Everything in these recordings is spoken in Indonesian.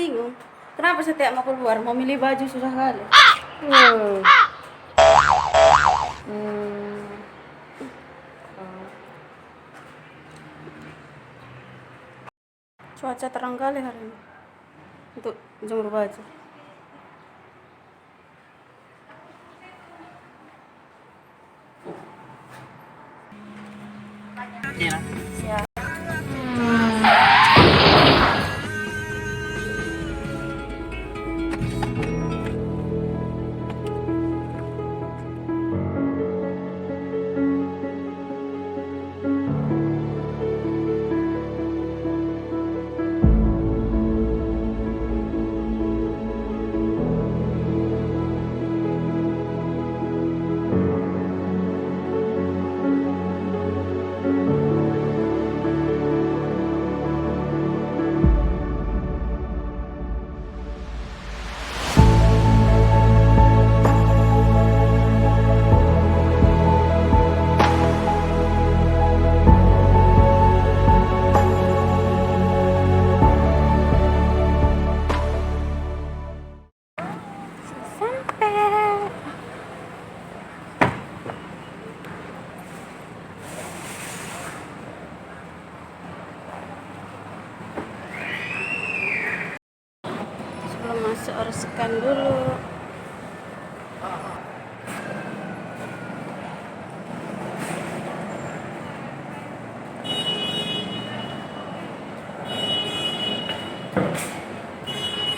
bingung. Kenapa setiap mau keluar mau milih baju susah kali. Hmm. Hmm. Cuaca terang kali hari ini untuk jemur baju. Iya. Siap. Sampai. Sebelum masuk harus scan dulu.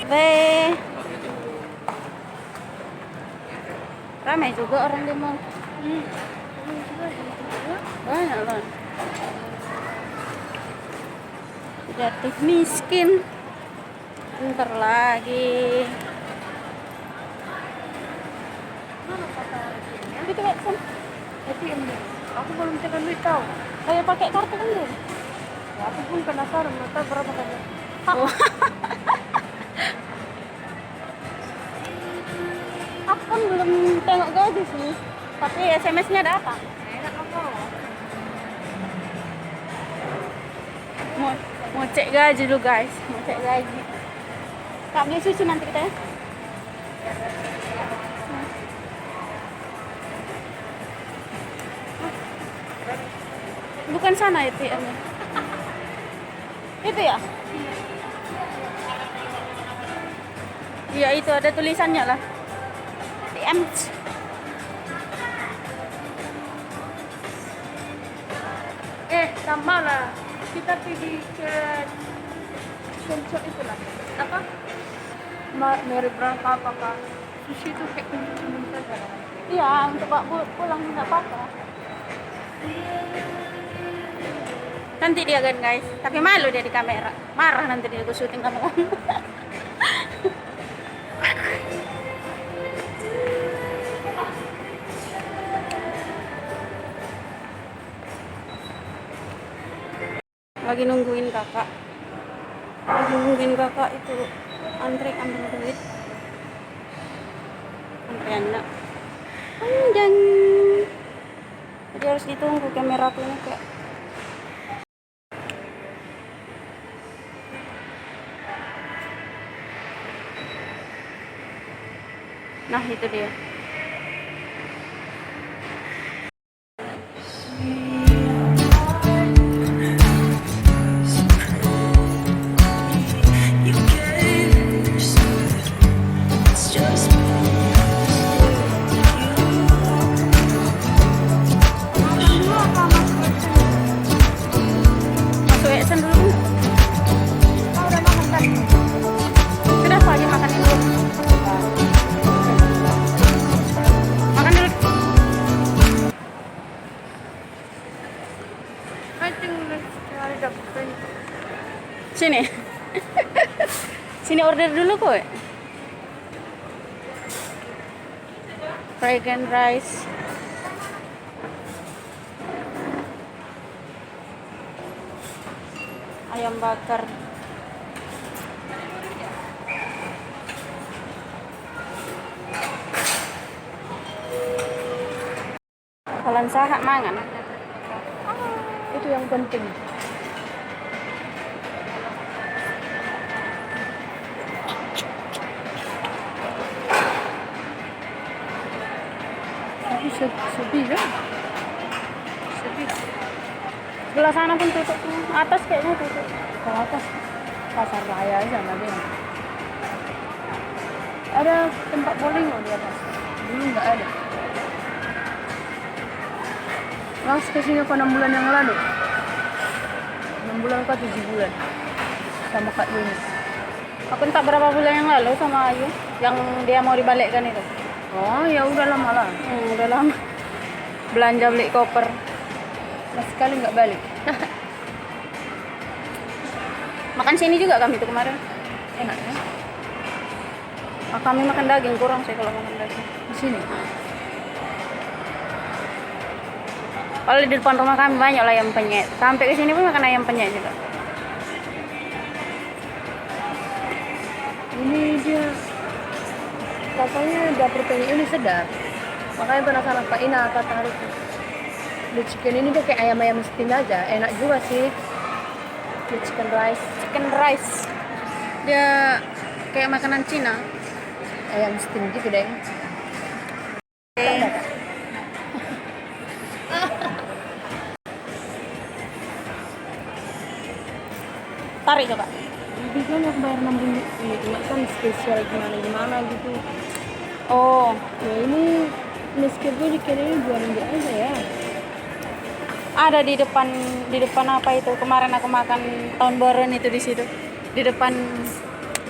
Weh. Ramai juga orang di mall. Banyak loh. Jatuh miskin. Bentar lagi. Itu kayak sana. ATM deh. Aku belum tekan duit tahu. Kayak pakai kartu kan dulu. Ya, aku pun penasaran mau tahu berapa kan. Oh. Aku kan belum tengok gaji sih. Tapi SMS-nya ada apa? Enak apa? Mau mau cek gaji dulu guys. Mau cek gaji. Kak beli susu nanti kita ya. Bukan sana itu ya. Itu ya? Iya itu ada tulisannya lah. ATM. Sama lah. Kita pergi ke shop itu lah. Apa? Mari berangkat apakah? Sushi itu kayak kunjungan saja. Iya untuk bawa pulang nggak apa-apa. Nanti dia kan guys, tapi malu dia di kamera. Marah nanti dia aku syuting kamera. Lagi nungguin kakak. Lagi nungguin kakak itu antri ambil duit. Antriannya panjang. Jadi harus ditunggu kamera aku ini kayak. Nah itu dia. Masuk Eksen dulu. Udah makan kan? Sudah aku aja makan dulu. Makan dulu. Hari dapat. Sini. Sini order dulu kok. Fried rice. Ayam bakar. Kalian sahak mangan. Itu yang penting. Sepi kan? Sepi. Sebelah sana pun tutup. Atas kayaknya tutup. Kalau atas pasar raya aja nanti. Ada tempat bowling loh di atas. Dulu nggak ada. Langsung kesini kok 6 bulan yang lalu. 6 bulan kok 7 bulan. Sama Kak Yuni. Aku entah berapa bulan yang lalu sama Ayu yang dia mau dibalikkan itu. Oh ya udah lama lah. Udah lama. Belanja beli koper. Mas sekali nggak balik. Makan sini juga kami tuh kemarin. Enak ya? Kami makan daging kurang sih kalau makan daging. Di sini. Kalau di depan rumah kami banyak lah ayam penyet. Sampai ke sini pun makan ayam penyet juga. Ini dia katanya dapur penyu ini sedap. Makanya penasaran Pak Ina kata hari itu. The chicken ini dia kayak ayam-ayam steam aja. Enak juga sih. The chicken rice. Chicken rice. Dia kayak makanan Cina. Ayam steam gitu deh. Tarik coba. Tapi kan aku bayar 6.000. Ini cuma kan spesial gimana-gimana gitu. Oh, Ya ini meskipun dikirimnya 2 ringgit aja ya. ada di depan apa itu? Kemarin aku makan tahun baruan itu di situ. Di depan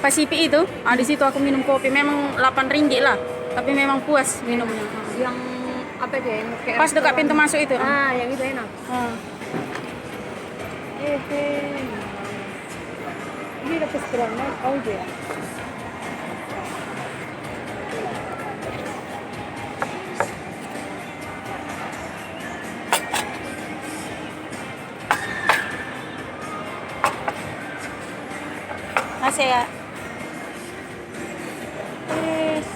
Pasifik itu. Di situ aku minum kopi. Memang 8 ringgit lah. Tapi memang puas minumnya. Yang apa dia? Yang kayak Pas dekat pintu masuk itu. Ah, yang itu enak. Ini ada festivalnya, oh dia. Masih ya. Yes.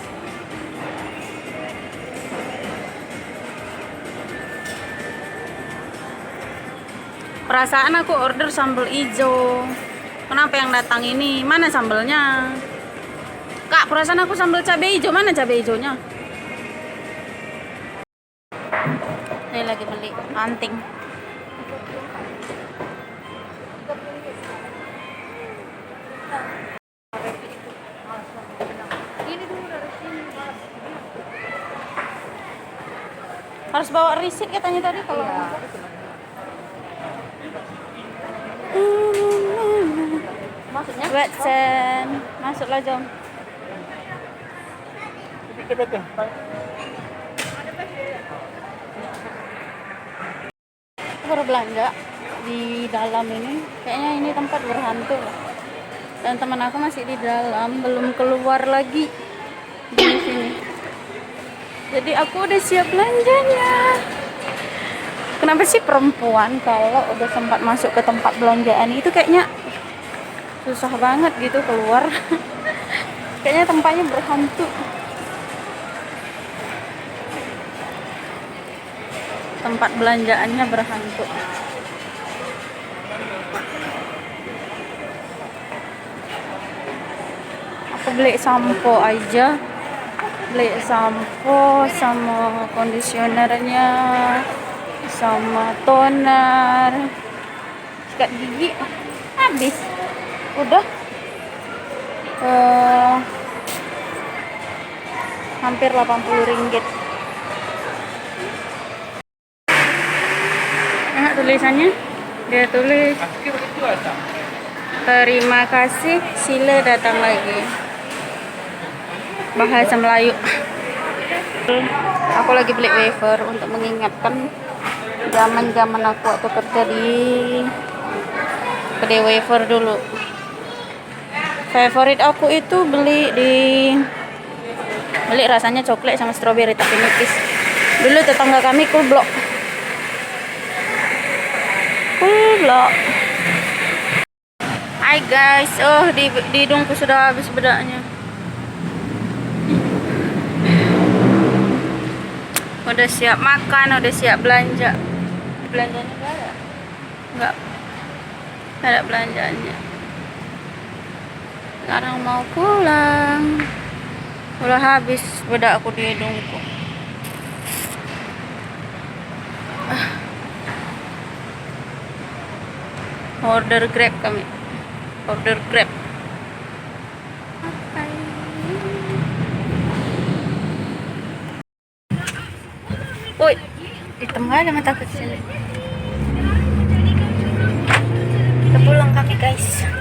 Perasaan aku order sambal hijau. Kenapa yang datang ini? Mana sambalnya? Kak, perasaan aku sambal cabai hijau. Mana cabai hijaunya? Ini lagi beli anting. Ini dulu dari sini. Harus bawa receipt katanya tadi kalau Iya. Maksudnya? Watson, masuklah Jom. Aku baru belanja di dalam ini. Kayaknya ini tempat berhantu lah. Dan teman aku masih di dalam, belum keluar lagi di sini. Jadi aku udah siap belanjanya. Kenapa sih perempuan kalau udah sempat masuk ke tempat belanjaan itu kayaknya susah banget gitu keluar. Kayaknya tempatnya berhantu. Tempat belanjaannya berhantu. Aku beli sampo aja. Beli sampo sama kondisionernya, sama toner, sikat gigi. Habis. Udah hampir 80 ringgit. Enak tulisannya. Dia tulis terima kasih, sila datang lagi. Bahasa Melayu. Aku lagi beli wafer untuk mengingatkan zaman-zaman aku waktu kerja di kedai wafer dulu. Favorit aku itu beli rasanya coklat sama stroberi tapi nipis. Dulu tetangga kami Cool Block. Hai guys, di hidungku sudah habis bedaknya. Udah siap makan, udah siap belanja. Belanjanya enggak ada? Enggak. Ada belanjanya. Sekarang mau pulang. Udah habis bedak aku di hidungku. Order Grab kami. Order Grab. Woi, hitam ada mata kecil. Kita pulang kami guys.